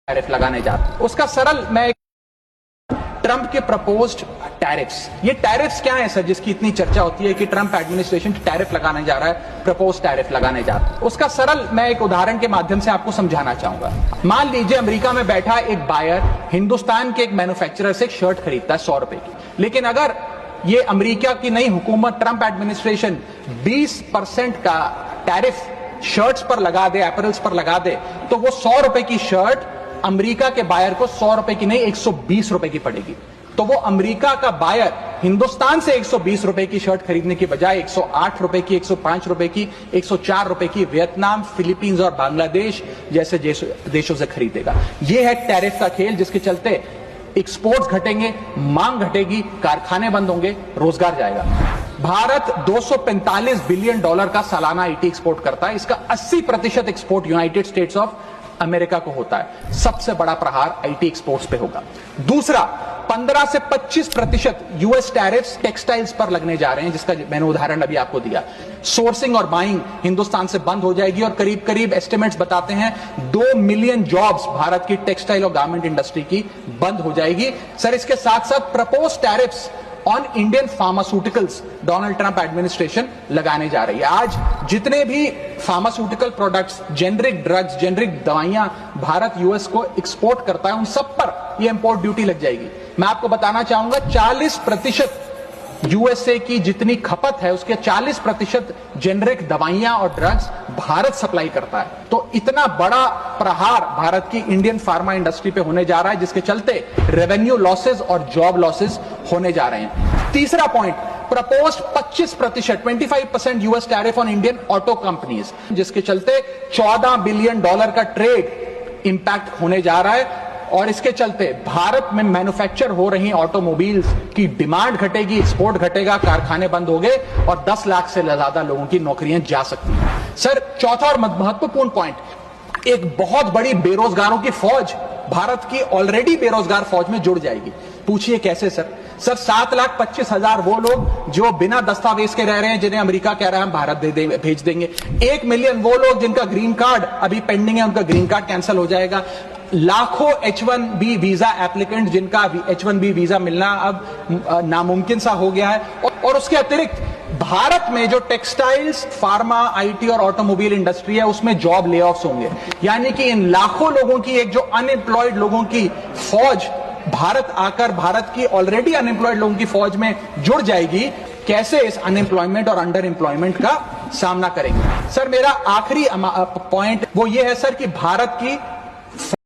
Tariff लगाने जा रहे हैं। उसका सरल मैं ट्रंप के प्रपोज्ड टैरिफ्स, ये टैरिफ्स क्या है सर जिसकी इतनी चर्चा होती है कि ट्रंप एडमिनिस्ट्रेशन टैरिफ लगाने जा रहा है, प्रपोज टैरिफ लगाने जा रहा है। उसका सरल मैं एक उदाहरण के माध्यम से आपको समझाना चाहूंगा। मान लीजिए अमेरिका में बैठा एक बायर हिंदुस्तान के एक मैन्युफैक्चरर से एक शर्ट खरीदता है 100 रुपए की, लेकिन अगर ये अमेरिका की नई हुकूमत ट्रंप एडमिनिस्ट्रेशन 20% का टैरिफ शर्ट्स पर लगा दे, एपरल्स पर लगा दे, तो वो 100 रुपए की शर्ट अमेरिका के बायर को 100 रुपए की नहीं 120 रुपए की पड़ेगी। तो वो अमेरिका का बायर हिंदुस्तान से 120 रुपए की शर्ट खरीदने की बजाय 108 रुपए की, 105 रुपए की, 104 रुपए की वियतनाम, फिलीपींस और बांग्लादेश जैसे देशों से खरीदेगा। यह है टैरिफ का खेल जिसके चलते एक्सपोर्ट्स घटेंगे, मांग घटेगी, कारखाने बंद होंगे, रोजगार जाएगा। भारत 245 बिलियन डॉलर का सालाना आईटी एक्सपोर्ट करता है, इसका 80% export United states of America को होता है। सबसे बड़ा प्रहार आईटी एक्सपोर्ट्स पे होगा। दूसरा, 15 से 25% यूएस टैरिफ्स टेक्सटाइल्स पर लगने जा रहे हैं, जिसका मैंने उदाहरण अभी आपको दिया। सोर्सिंग और बाइंग हिंदुस्तान से बंद हो जाएगी और करीब करीब एस्टिमेट्स बताते हैं 2 मिलियन जॉब्स भारत की टेक्सटाइल और गारमेंट इंडस्ट्री की बंद हो जाएगी। सर, इसके साथ साथ propose tariffs on Indian pharmaceuticals Donald Trump administration लगाने जा रही है। आज जितने भी pharmaceutical products, generic drugs, generic दवाइयां भारत यूएस को एक्सपोर्ट करता है, उन सब पर यह इंपोर्ट ड्यूटी लग जाएगी। मैं आपको बताना चाहूंगा 40% यूएसए की जितनी खपत है उसके 40% जेनरिक दवाइयां और ड्रग्स भारत सप्लाई करता है। तो इतना बड़ा प्रहार भारत की इंडियन फार्मा इंडस्ट्री पे होने जा रहा है, जिसके चलते रेवेन्यू लॉसेस और जॉब लॉसेस होने जा रहे हैं। तीसरा point, proposed 25% US tariff on Indian auto companies, जिसके चलते $14 बिलियन का ट्रेड इंपैक्ट होने जा रहा है। और इसके चलते भारत में मैन्युफैक्चर हो रही ऑटोमोबाइल्स की डिमांड घटेगी, एक्सपोर्ट घटेगा, कारखाने बंद हो गए और 10 लाख से ज्यादा लोगों की नौकरियां जा सकती हैं। सर, चौथा और महत्वपूर्ण पॉइंट, एक बहुत बड़ी बेरोजगारों की फौज भारत की ऑलरेडी बेरोजगार फौज में जुड़ जाएगी। पूछिए कैसे सर? सर, 7,25,000 वो लोग जो बिना दस्तावेज के रह रहे हैं, जिन्हें अमेरिका कह रहा है हम भारत भेज देंगे। 1 मिलियन वो लोग जिनका ग्रीन कार्ड अभी पेंडिंग है, उनका ग्रीन कार्ड कैंसिल हो जाएगा। लाखों H1B वीजा एप्लीकेंट जिनका H1B वीजा मिलना अब नामुमकिन सा हो गया है। और उसके अतिरिक्त भारत में जो टेक्सटाइल्स, फार्मा, आईटी और ऑटोमोबाइल इंडस्ट्री है, उसमें जॉब ले ऑफ्स होंगे। यानी कि इन लाखों लोगों की एक जो अनएम्प्लॉयड लोगों की फौज भारत आकर भारत की ऑलरेडी अनएम्प्लॉयड लोगों की फौज में जुड़ जाएगी। कैसे इस अनएम्प्लॉयमेंट और अंडर एम्प्लॉयमेंट का सामना करेंगे? सर, मेरा आखिरी पॉइंट वो ये है सर कि भारत की